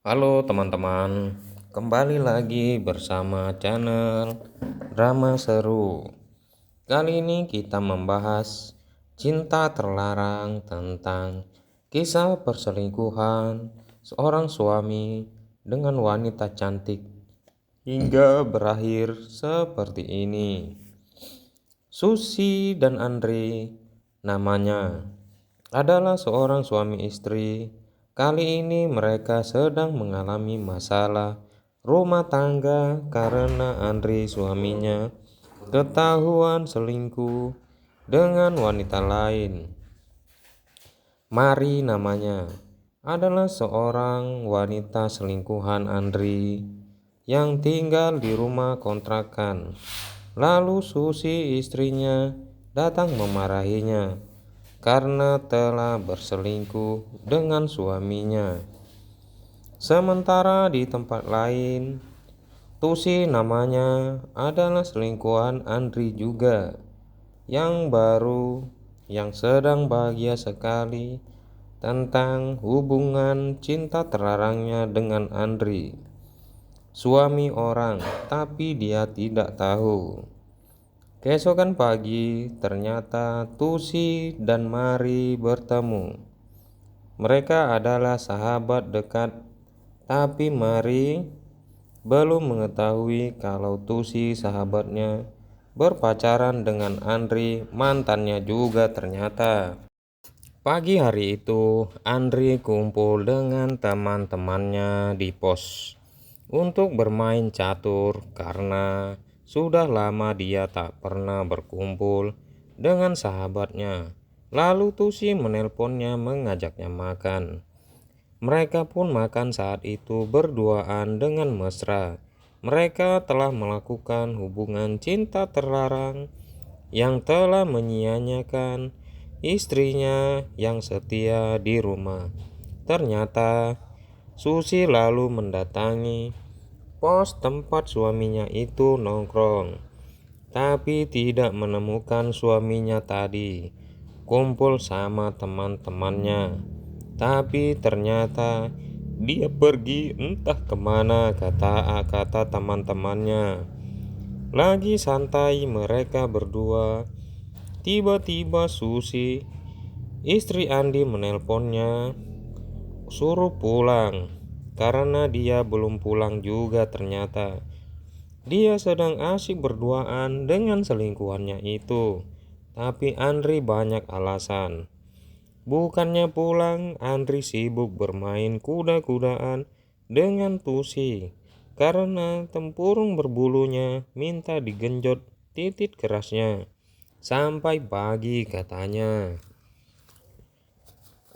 Halo teman-teman, kembali lagi bersama channel Drama Seru. Kali ini kita membahas cinta terlarang tentang kisah perselingkuhan seorang suami dengan wanita cantik hingga berakhir seperti ini. Susi dan Andre namanya adalah seorang suami istri. Kali ini mereka sedang mengalami masalah rumah tangga karena Andre suaminya ketahuan selingkuh dengan wanita lain. Mari namanya adalah seorang wanita selingkuhan Andre yang tinggal di rumah kontrakan. Lalu Susi istrinya datang memarahinya karena telah berselingkuh dengan suaminya. Sementara di tempat lain, Tusi namanya adalah selingkuhan Andri juga, yang baru, yang sedang bahagia sekali tentang hubungan cinta terlarangnya dengan Andri, suami orang, tapi dia tidak tahu. Keesokan pagi, ternyata Tusi dan Mari bertemu. Mereka adalah sahabat dekat, tapi Mari belum mengetahui kalau Tusi sahabatnya berpacaran dengan Andri, mantannya juga ternyata. Pagi hari itu, Andri kumpul dengan teman-temannya di pos untuk bermain catur karena sudah lama dia tak pernah berkumpul dengan sahabatnya. Lalu Tusi menelponnya mengajaknya makan. Mereka pun makan saat itu berduaan dengan mesra. Mereka telah melakukan hubungan cinta terlarang yang telah menyia-nyiakan istrinya yang setia di rumah. Ternyata Susi lalu mendatangi pos tempat suaminya itu nongkrong, tapi tidak menemukan suaminya tadi kumpul sama teman-temannya. Tapi ternyata dia pergi entah kemana, kata teman-temannya. Lagi santai mereka berdua, tiba-tiba Susi, istri Andi, menelponnya suruh pulang karena dia belum pulang juga. Ternyata dia sedang asyik berduaan dengan selingkuhannya itu. Tapi Andri banyak alasan. Bukannya pulang, Andri sibuk bermain kuda-kudaan dengan Tusi karena tempurung berbulunya minta digenjot titik kerasnya. Sampai pagi katanya.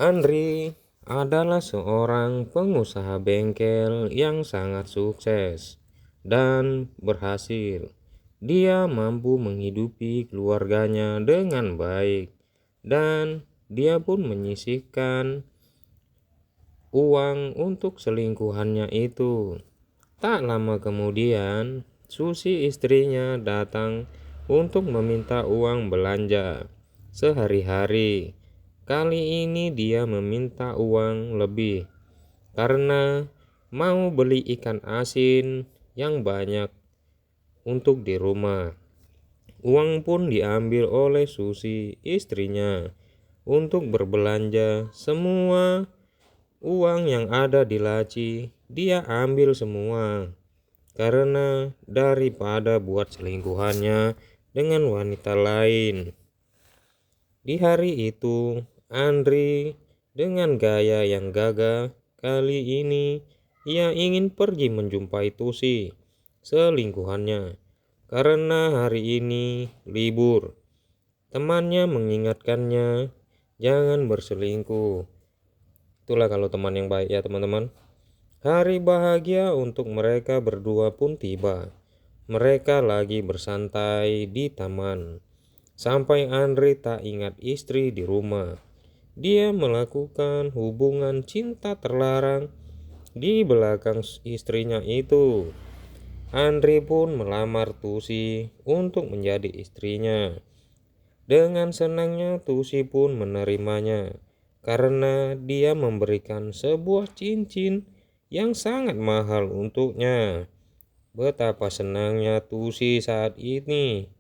Andri adalah seorang pengusaha bengkel yang sangat sukses dan berhasil. Dia mampu menghidupi keluarganya dengan baik dan dia pun menyisihkan uang untuk selingkuhannya itu. Tak lama kemudian, Susi istrinya datang untuk meminta uang belanja sehari-hari. Kali ini dia meminta uang lebih karena mau beli ikan asin yang banyak untuk di rumah. Uang pun diambil oleh Susi istrinya untuk berbelanja. Semua uang yang ada di laci dia ambil semua karena daripada buat selingkuhannya dengan wanita lain. Di hari itu, Andri dengan gaya yang gagah kali ini ia ingin pergi menjumpai Tusi selingkuhannya karena hari ini libur. Temannya mengingatkannya jangan berselingkuh. Itulah kalau teman yang baik ya teman-teman. Hari bahagia untuk mereka berdua pun tiba. Mereka lagi bersantai di taman. Sampai Andre tak ingat istri di rumah. Dia melakukan hubungan cinta terlarang di belakang istrinya itu. Andre pun melamar Tusi untuk menjadi istrinya. Dengan senangnya Tusi pun menerimanya karena dia memberikan sebuah cincin yang sangat mahal untuknya. Betapa senangnya Tusi saat ini.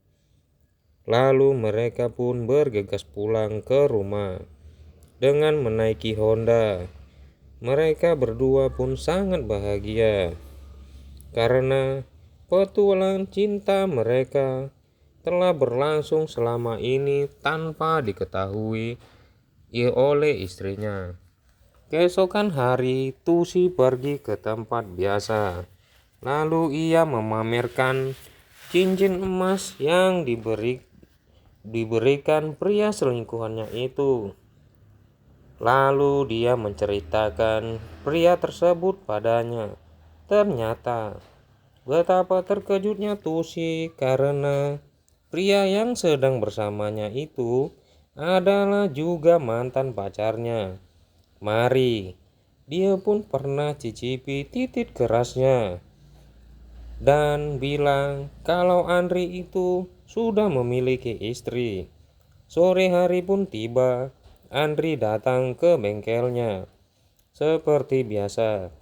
Lalu mereka pun bergegas pulang ke rumah dengan menaiki Honda. Mereka berdua pun sangat bahagia karena petualangan cinta mereka telah berlangsung selama ini tanpa diketahui oleh istrinya. Keesokan hari, Tusi pergi ke tempat biasa. Lalu ia memamerkan cincin emas yang diberikan pria selingkuhannya itu. Lalu dia menceritakan pria tersebut padanya. Ternyata betapa terkejutnya Tusi karena pria yang sedang bersamanya itu adalah juga mantan pacarnya. Mari, dia pun pernah cicipi titik kerasnya dan bilang kalau Andri itu sudah memiliki istri. Sore hari pun tiba, Andri datang ke bengkelnya seperti biasa.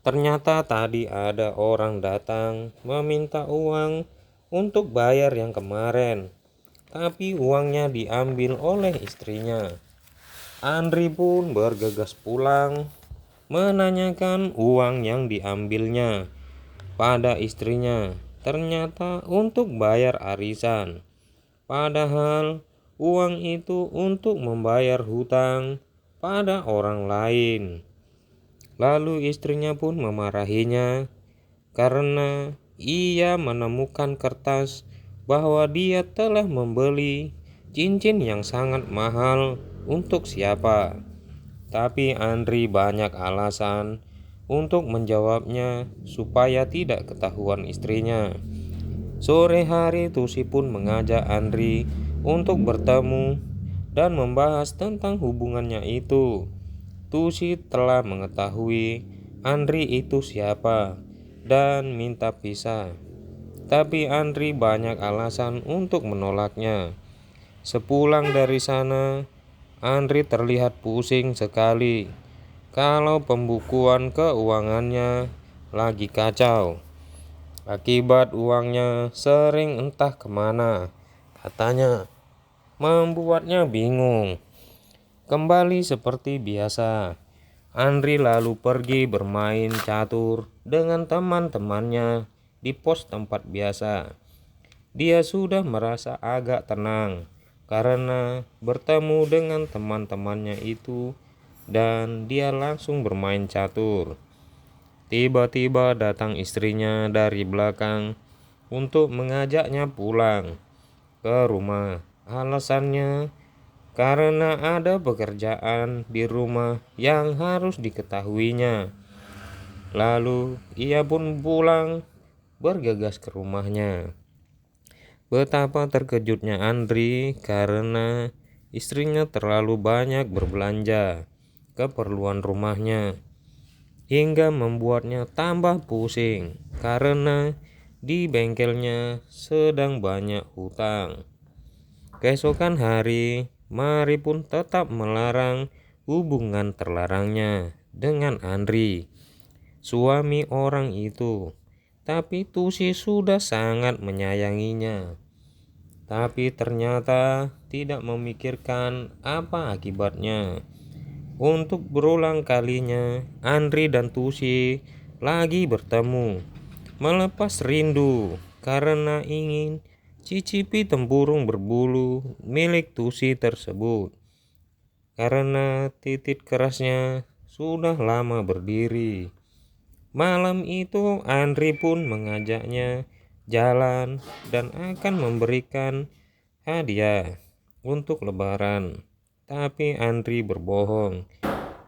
Ternyata tadi ada orang datang meminta uang untuk bayar yang kemarin, tapi uangnya diambil oleh istrinya. Andri pun bergegas pulang menanyakan uang yang diambilnya pada istrinya. Ternyata untuk bayar arisan. Padahal uang itu untuk membayar hutang pada orang lain. Lalu istrinya pun memarahinya karena ia menemukan kertas bahwa dia telah membeli cincin yang sangat mahal untuk siapa. Tapi Andri banyak alasan untuk menjawabnya supaya tidak ketahuan istrinya. Sore hari Tusi pun mengajak Andri untuk bertemu dan membahas tentang hubungannya itu. Tusi telah mengetahui Andri itu siapa dan minta pisah. Tapi Andri banyak alasan untuk menolaknya. Sepulang dari sana, Andri terlihat pusing sekali kalau pembukuan keuangannya lagi kacau. Akibat uangnya sering entah kemana, katanya membuatnya bingung. Kembali seperti biasa, Andri lalu pergi bermain catur dengan teman-temannya di pos tempat biasa. Dia sudah merasa agak tenang karena bertemu dengan teman-temannya itu dan dia langsung bermain catur. Tiba-tiba datang istrinya dari belakang untuk mengajaknya pulang ke rumah. Alasannya karena ada pekerjaan di rumah yang harus diketahuinya. Lalu ia pun pulang bergegas ke rumahnya. Betapa terkejutnya Andri karena istrinya terlalu banyak berbelanja keperluan rumahnya, hingga membuatnya tambah pusing karena di bengkelnya sedang banyak hutang. Keesokan hari, Mari pun tetap melarang hubungan terlarangnya dengan Andri, suami orang itu. Tapi Tusi sudah sangat menyayanginya. Tapi ternyata tidak memikirkan apa akibatnya. Untuk berulang kalinya, Andri dan Tusi lagi bertemu, melepas rindu karena ingin cicipi tempurung berbulu milik Tusi tersebut. Karena titik kerasnya sudah lama berdiri. Malam itu Andri pun mengajaknya jalan dan akan memberikan hadiah untuk lebaran. Tapi Andri berbohong.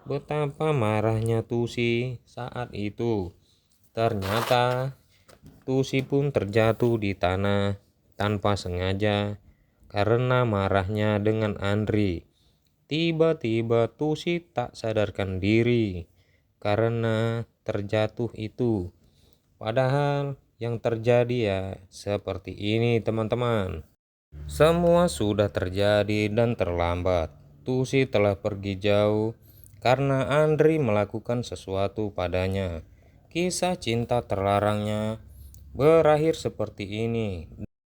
Betapa marahnya Tusi saat itu. Ternyata Tusi pun terjatuh di tanah tanpa sengaja karena marahnya dengan Andri. Tiba-tiba Tusi tak sadarkan diri karena terjatuh itu. Padahal yang terjadi ya seperti ini, teman-teman. Semua sudah terjadi dan terlambat. Tusi telah pergi jauh karena Andri melakukan sesuatu padanya. Kisah cinta terlarangnya berakhir seperti ini.